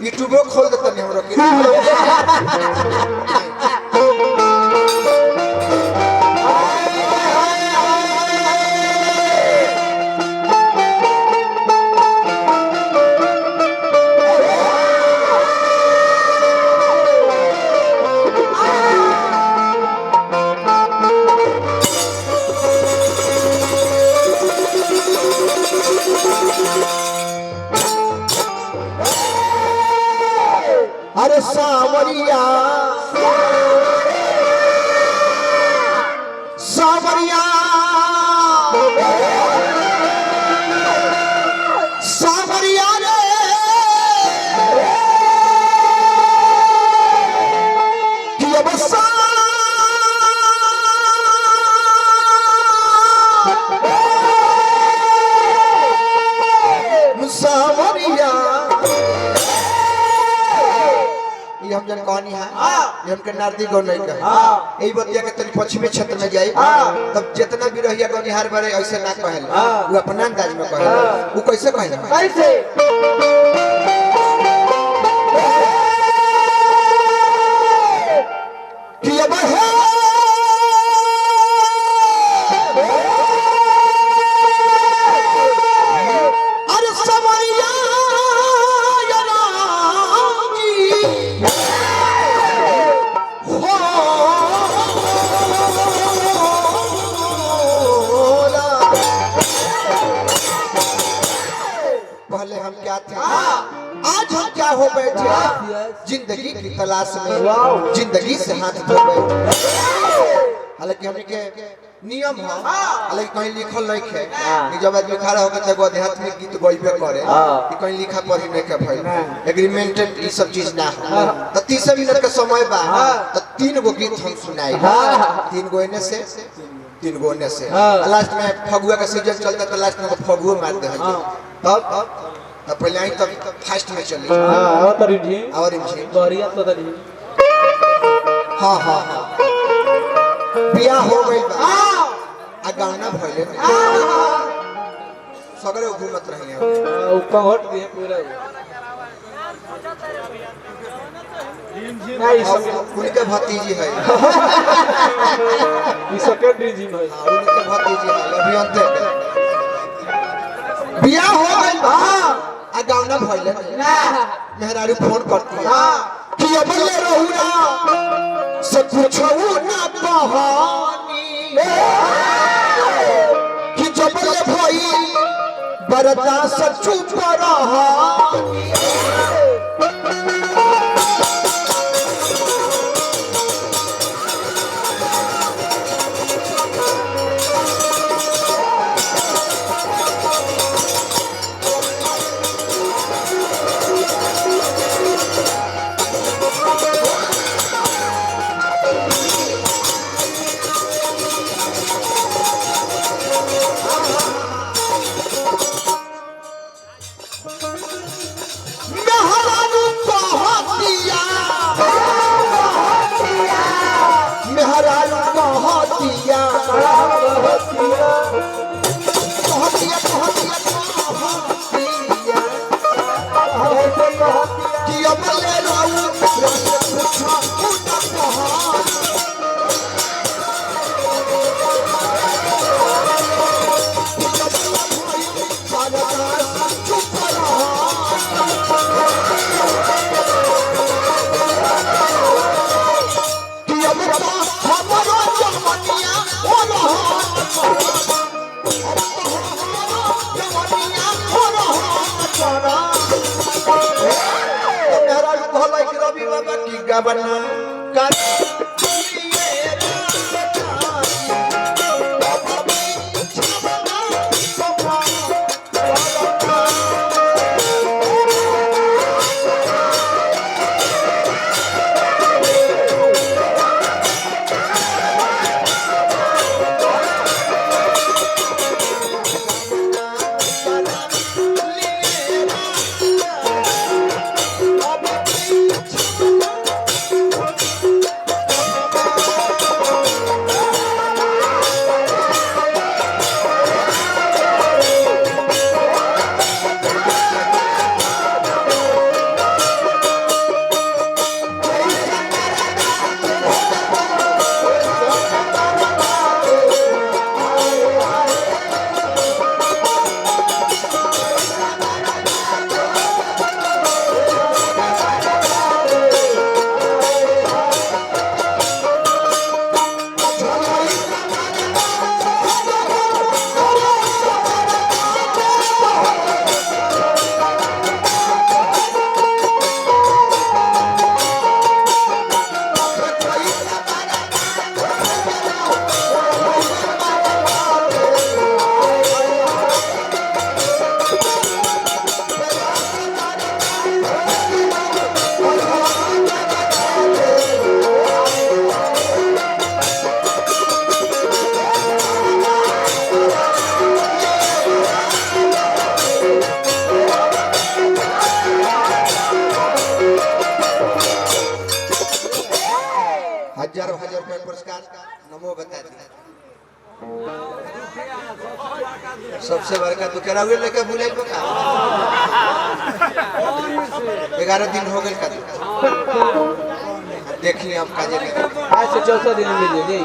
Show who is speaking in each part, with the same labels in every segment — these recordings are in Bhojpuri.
Speaker 1: यूट्यूबो खोल देता नहीं हमरा के अरे सावरिया सावरिया सावरिया रे कि अब सावरिया हम जन कहानी है ये हमके नारदी गौ नहीं कहे यही बतिया के तनी पश्चिमी क्षेत्र में जाई तब जितना भी रहिया गौनिहार बारे ऐसे ना कहेल वो अपना अंदाज में कहेल वो कैसे कहेल कैसे कि अब है अरे समरिया पहले हम क्या थे आज हम क्या हो बैठे जिंदगी की तलाश में जिंदगी से हाथ धो बैठे हालांकि हमने के नियम है हालांकि कहीं लिखल नहीं है कि जब आदमी खड़ा होकर तब आध्यात्मिक गीत गइबे करे कि कहीं लिखा पढ़ी नहीं के भाई एग्रीमेंटेड ये सब चीज ना है तो 30 मिनट का समय बा तो 3 गो गीत हम सुनाई 3 गो इने से 3 गो इने से लास्ट में फगुआ का सीजन चलता तो लास्ट में फगुआ मार दे तब पहले आई तब फास्ट में चली
Speaker 2: हां और जी बढ़िया तो तरी
Speaker 1: हां हां बियाह हो गई बा आ गाना भइले सगरे घूमत रही है
Speaker 2: ऊपर हट दिए पूरा नहीं सब
Speaker 1: उनके भतीजी है
Speaker 2: ये सेकेंडरी जिम है
Speaker 1: उनके भतीजी है अभियंता बियाह हो गई बा आ गाना भइले मेहरारू फोन करती है कि अब ले रहुना से पूछो ना कहानी कि जब ले भई बरदा से चुप रहानी बना कर हजारों हजार रुपए पुरस्कार नमो बता दी। सबसे बड़का तो केरा हुए लेके भूले बका 11 दिन हो गए का देखिए आप काजे के
Speaker 2: आज से 14 दिन मिले जी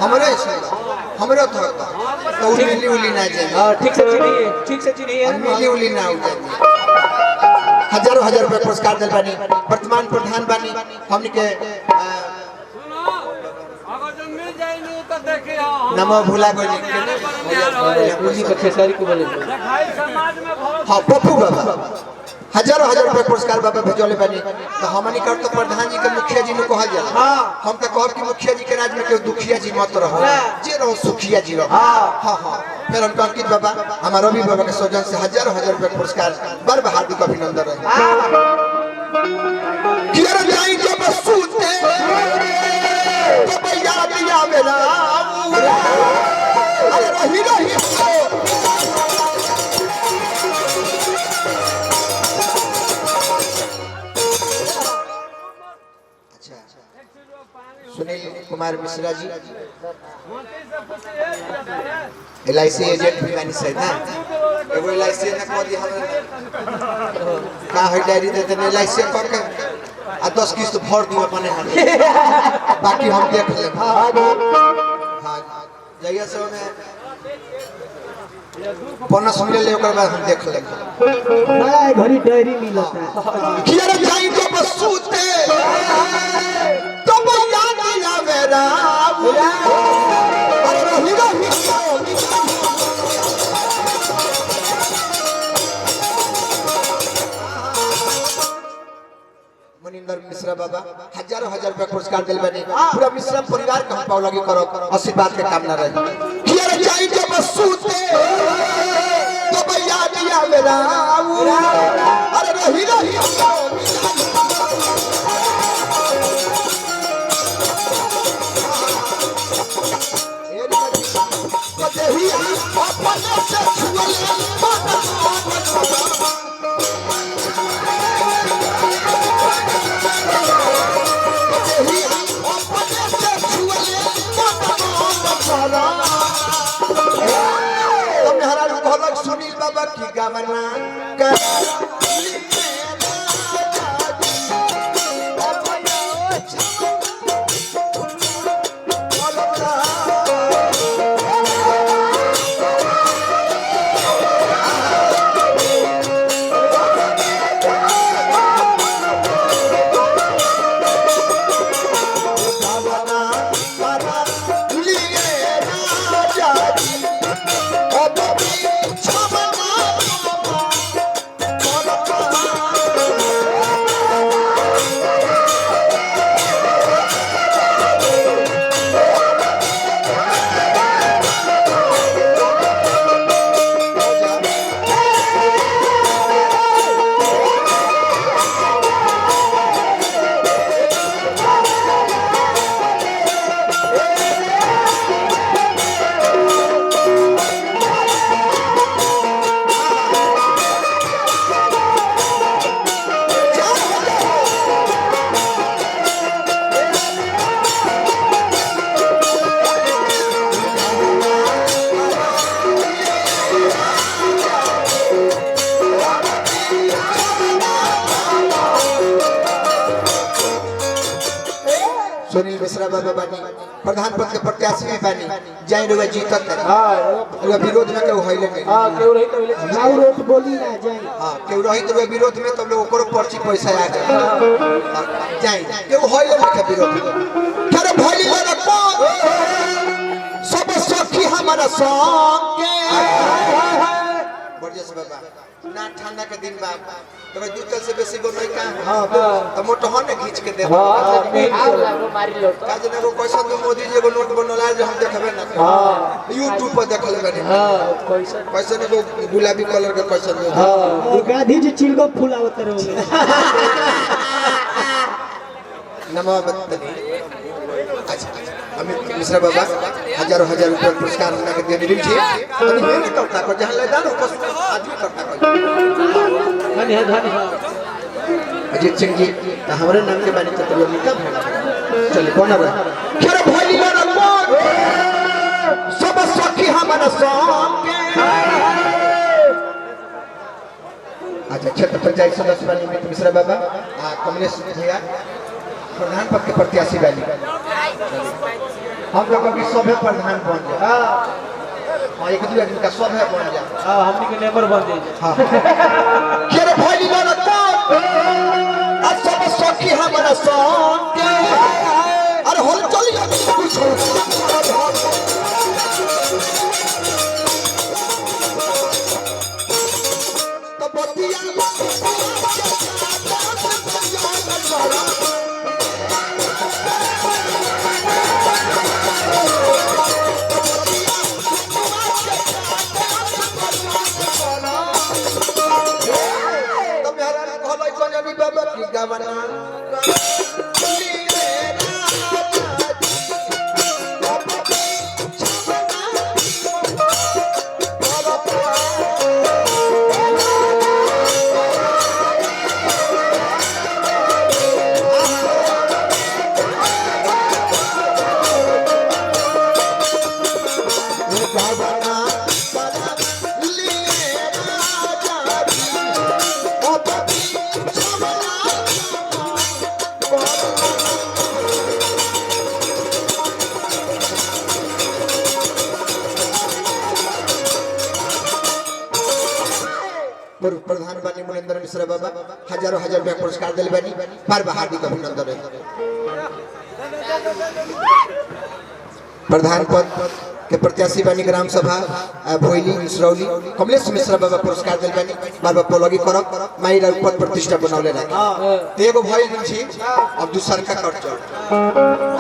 Speaker 1: हमरे से हमरे तो मिली उली ना जाए।
Speaker 2: हां ठीक से चिन्हिए
Speaker 1: मिली उली ना हो जाए। हजारों हजार रुपए पुरस्कार दिल बानी वर्तमान प्रधान बानी हमनी के नमो भूला कोई
Speaker 2: उसी का खेसारी को बोले
Speaker 1: हां पप्पू बाबा हजारों हजार रुपए पुरस्कार बाबा भेजले बानी तो हमनी कर तो प्रधान जी के मुखिया जी ने कहल जाला। हम तो कहब कि मुखिया जी के राज में के दुखिया जी मत रहो जे रहो सुखिया जी रहो। हां हां फिर हम अंकित बाबा हमारो भी बाबा के सौजन से हजारों हजार रुपए पुरस्कार बर हार्दिक अभिनंदन रहे। कियर जाई जब सूते तो भैया दिया मेरा अरे रही रही सुनील कुमार मिश्रा जी LIC एजेंट भी बानी सही ना एगो LIC ने कह दी हमरा का है डायरी देते ने LIC क के आ 10 किस्त भर दियो अपने हाथ बाकी हम देख ले। हां जइया से में बोनस मिले ले ओकर बाद हम देख ले
Speaker 3: नया घड़ी डायरी मिलता है
Speaker 1: कियर जाई तो बस सूते तो याद आवे राम अरे रही रही मनिंदर मिश्रा बाबा हजारों हजार रुपए पुरस्कार दिल बने पूरा मिश्रा परिवार का हम पावलागी करो आशीर्वाद के कामना रही। कियर जाई के बस सूते तो भैया दिया मेरा अरे रही रही देही अपन से छुअले सुनील बाबा की गावना सुनील मिश्रा बाबा बानी प्रधान पद के प्रत्याशी भी बानी जाई रुआ जीतत हां रुआ विरोध में केहू होइले नहीं।
Speaker 2: हां केहू रही तो
Speaker 3: नाउ रोट बोली ना जाई
Speaker 1: हां केहू रही तो रुआ विरोध में तब लोग ओकरो पर्ची पैसा आ गए जाई केहू होइले नहीं विरोध में करे भइली रे को सब सखी हमारा संग के बढ़िया से बाबा ना ठंडा के दिन बा तो भाई दूतल से बेसी गो नहीं का हां तो मोटहन ने खींच के दे
Speaker 2: हां वो मारी लो
Speaker 1: का जना को पैसा तो मोदी जी को नोट बनला जो हम देखबे ना हां YouTube पर देख लेबे
Speaker 2: हां
Speaker 1: पैसा ने को गुलाबी कलर के पैसा दे
Speaker 3: हां गांधी जी चिलगो फुलावत रहो
Speaker 1: नमोबत्तनी अच्छा अमित मिश्रा बाबा हजारों हजार रुपए पुरस्कार हमरा के देने दीजिए तनी मेहनत करता को जहां ले दान उपस्थित आदमी करता को
Speaker 2: धन्यवाद
Speaker 1: अजीत सिंह जी हमरे नाम के बानी तो मिका भेल
Speaker 2: चलिए
Speaker 1: कौन है खेर भइली रंगोन सब सखी हमर संग अच्छा क्षेत्र पंचायत सदस्य वाली मित्र मिश्रा बाबा कमलेश भैया प्रधान पद के प्रत्याशी वाली हम लोग अभी सभे प्रधान बन जाए हाँ एक दो दिन का सभे बन जाए
Speaker 2: हाँ हमनी के नेबर बन जाए
Speaker 1: हाँ खेर भइली रंगोन सब सखी हमर संग अरे होल चली प्रधान बानी मुनेंद्र मिश्रा बाबा हजारों हजार रुपया पुरस्कार दिल बानी बार बार हार्दिक अभिनंदन है प्रधान पद के प्रत्याशी बानी ग्राम सभा भोइली इसरौली कमलेश मिश्रा बाबा पुरस्कार दिल बानी बार बार पोलगी करब माई र पद प्रतिष्ठा बनावले राखी एगो भइल छी अब दूसर का कर